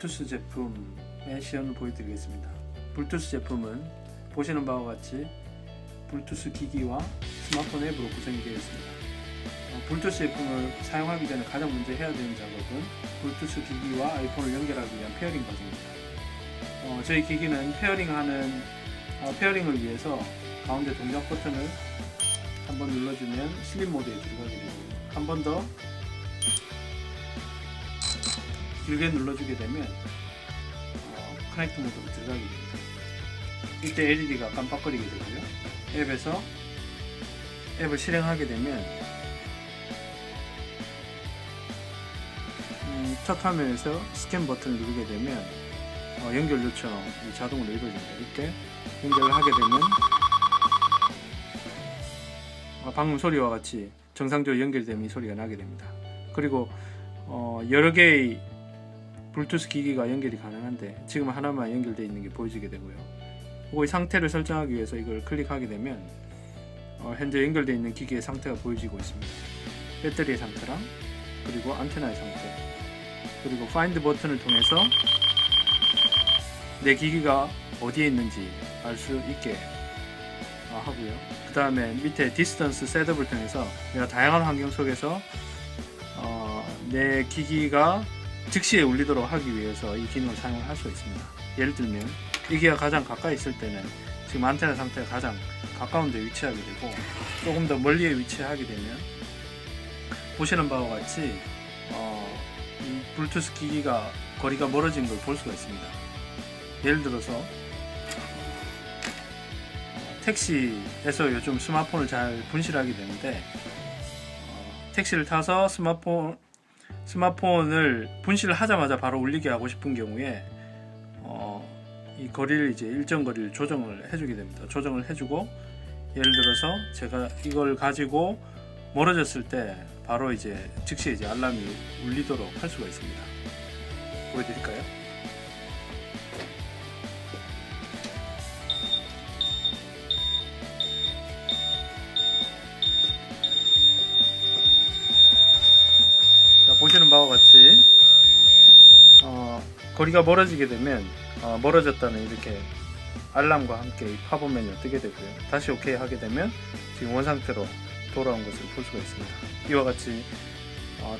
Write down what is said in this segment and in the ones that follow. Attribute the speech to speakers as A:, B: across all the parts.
A: 블루투스 제품의 시연을 보여드리겠습니다. 블루투스 제품은 보시는 바와 같이 블루투스 기기와 스마트폰 앱으로 구성이 되어 있습니다. 블루투스 제품을 사용하기 전에 가장 먼저 해야 되는 작업은 블루투스 기기와 아이폰을 연결하기 위한 페어링 과정입니다. 저희 기기는 페어링을 위해서 가운데 동작 버튼을 한번 눌러주면 슬립 모드에 들어가게 되고요. 한 번 더 길게 눌러주게 되면 커넥트 모드로 들어가게 됩니다. 이때 LED가 깜빡거리게 되고요. 앱에서 앱을 실행하게 되면 첫 화면에서 스캔 버튼을 누르게 되면 연결 요청이 자동으로 이루어집니다. 이때 연결을 하게 되면 방금 소리와 같이 정상적으로 연결되면 이 소리가 나게 됩니다. 그리고 여러 개의 블루투스 기기가 연결이 가능한데 지금 하나만 연결되어 있는 게 보여지게 되고요. 그리고 이 상태를 설정하기 위해서 이걸 클릭하게 되면 현재 연결되어 있는 기기의 상태가 보여지고 있습니다. 배터리의 상태랑 그리고 안테나의 상태, 그리고 파인드 버튼을 통해서 내 기기가 어디에 있는지 알 수 있게 하고요. 그 다음에 밑에 디스턴스 셋업을 통해서 내가 다양한 환경 속에서 내 기기가 즉시에 울리도록 하기 위해서 이 기능을 사용을 할 수 있습니다. 예를 들면 이 기기가 가장 가까이 있을 때는 지금 안테나 상태가 가장 가까운 데 위치하게 되고, 조금 더 멀리에 위치하게 되면 보시는 바와 같이 이 블루투스 기기가 거리가 멀어진 걸 볼 수가 있습니다. 예를 들어서 택시에서 요즘 스마트폰을 잘 분실하게 되는데 택시를 타서 스마트폰을 분실을 하자마자 바로 울리게 하고 싶은 경우에 이 거리를 이제 일정 거리를 조정을 해주게 됩니다. 조정을 해주고, 예를 들어서 제가 이걸 가지고 멀어졌을 때 바로 이제 즉시 이제 알람이 울리도록 할 수가 있습니다. 보여드릴까요? 자, 보시는 바와 같이 거리가 멀어지게 되면 멀어졌다는 이렇게 알람과 함께 이 팝업 메뉴가 뜨게 되고요. 다시 OK 하게 되면 지금 원상태로 돌아온 것을 볼 수가 있습니다. 이와 같이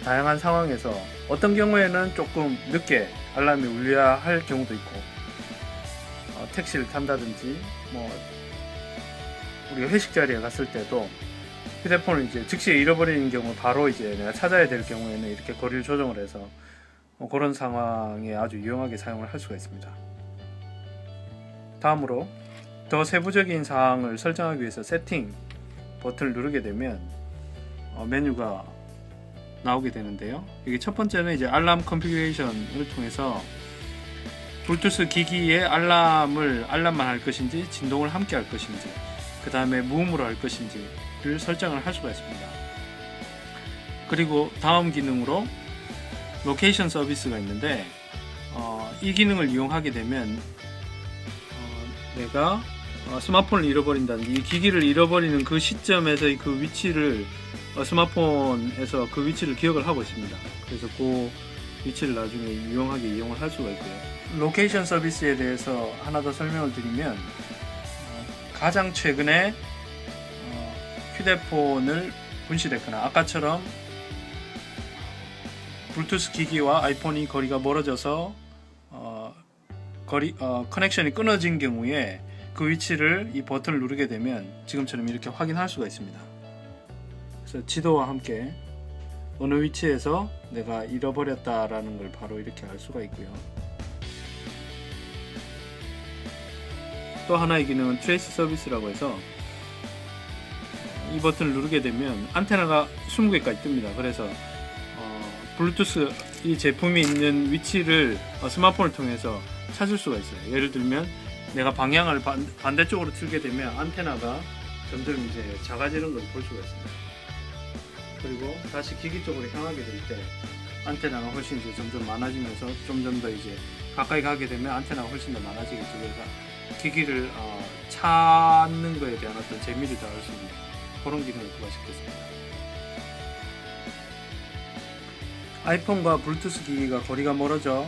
A: 다양한 상황에서 어떤 경우에는 조금 늦게 알람이 울려야 할 경우도 있고, 택시를 탄다든지 우리가 회식 자리에 갔을 때도 휴대폰을 이제 즉시에 잃어버리는 경우, 바로 이제 내가 찾아야 될 경우에는 이렇게 거리를 조정을 해서 그런 상황에 아주 유용하게 사용을 할 수가 있습니다. 다음으로 더 세부적인 사항을 설정하기 위해서 세팅 버튼을 누르게 되면 메뉴가 나오게 되는데요. 이게 첫 번째는 이제 알람 컨피그레이션을 통해서 블루투스 기기에 알람만 할 것인지 진동을 함께 할 것인지, 그 다음에 무음으로 할 것인지를 설정을 할 수가 있습니다. 그리고 다음 기능으로 로케이션 서비스가 있는데 이 기능을 이용하게 되면 내가 스마트폰을 잃어버린다든지 이 기기를 잃어버리는 그 시점에서의 그 위치를 스마트폰에서 그 위치를 기억을 하고 있습니다. 그래서 그 위치를 나중에 유용하게 이용을 할 수가 있고요. 로케이션 서비스에 대해서 하나 더 설명을 드리면 가장 최근에 휴대폰을 분실했거나 아까처럼 블루투스 기기와 아이폰이 거리가 멀어져서 커넥션이 끊어진 경우에 그 위치를 이 버튼을 누르게 되면 지금처럼 이렇게 확인할 수가 있습니다. 그래서 지도와 함께 어느 위치에서 내가 잃어버렸다라는 걸 바로 이렇게 알 수가 있고요. 또 하나의 기능은 트레이스 서비스라고 해서 이 버튼을 누르게 되면 안테나가 20개까지 뜹니다. 그래서 블루투스 이 제품이 있는 위치를 스마트폰을 통해서 찾을 수가 있어요. 예를 들면 내가 방향을 반대쪽으로 틀게 되면 안테나가 점점 이제 작아지는 걸 볼 수가 있습니다. 그리고 다시 기기 쪽으로 향하게 될 때 안테나가 훨씬 이제 점점 많아지면서 점점 더 이제 가까이 가게 되면 안테나가 훨씬 더 많아지겠죠. 그래서 기기를 찾는 거에 대한 어떤 재미를 더할 수 있는 그런 기능을 부과시켰습니다. 아이폰과 블루투스 기기가 거리가 멀어져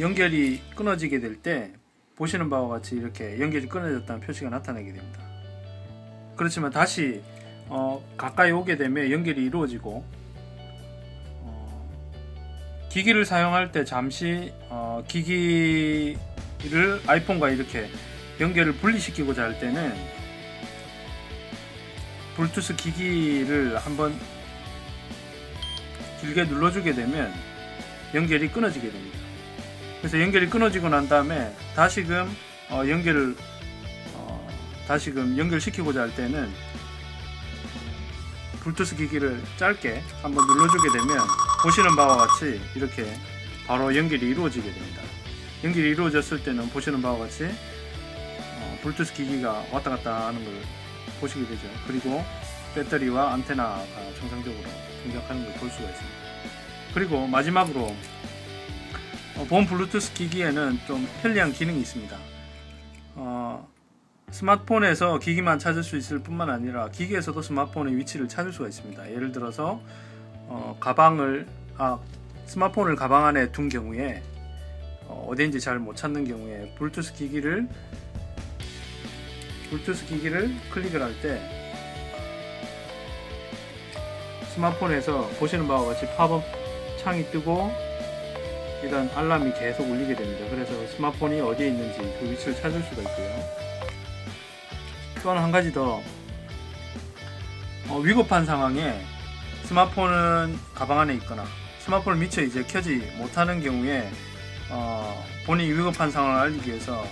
A: 연결이 끊어지게 될 때 보시는 바와 같이 이렇게 연결이 끊어졌다는 표시가 나타나게 됩니다. 그렇지만 다시 가까이 오게 되면 연결이 이루어지고, 기기를 사용할 때 잠시 기기를 아이폰과 이렇게 연결을 분리시키고자 할 때는 블루투스 기기를 한번 길게 눌러주게 되면 연결이 끊어지게 됩니다. 그래서 연결이 끊어지고 난 다음에 다시금 연결시키고자 할 때는 블루투스 기기를 짧게 한번 눌러주게 되면 보시는 바와 같이 이렇게 바로 연결이 이루어지게 됩니다. 연결이 이루어졌을 때는 보시는 바와 같이 블루투스 기기가 왔다 갔다 하는 걸 보시게 되죠. 그리고 배터리와 안테나가 정상적으로 동작하는 걸 볼 수가 있습니다. 그리고 마지막으로 본 블루투스 기기에는 좀 편리한 기능이 있습니다. 스마트폰에서 기기만 찾을 수 있을 뿐만 아니라 기기에서도 스마트폰의 위치를 찾을 수가 있습니다. 예를 들어서 스마트폰을 가방 안에 둔 경우에 어디인지 잘 못 찾는 경우에 블루투스 기기를 클릭을 할 때 스마트폰에서 보시는 바와 같이 팝업 창이 뜨고 일단 알람이 계속 울리게 됩니다. 그래서 스마트폰이 어디에 있는지 그 위치를 찾을 수가 있고요. 또 한 가지 더, 위급한 상황에 스마트폰은 가방 안에 있거나 스마트폰을 미처 이제 켜지 못하는 경우에 본인이 위급한 상황을 알리기 위해서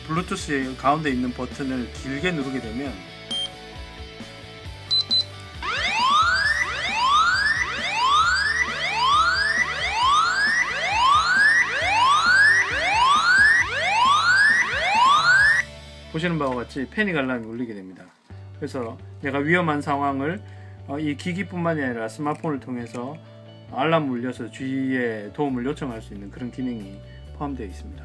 A: 블루투스 가운데 있는 버튼을 길게 누르게 되면 보시는 바와 같이 패닉 알람이 울리게 됩니다. 그래서 내가 위험한 상황을 이 기기뿐만이 아니라 스마트폰을 통해서 알람 울려서 주위에 도움을 요청할 수 있는 그런 기능이 포함되어 있습니다.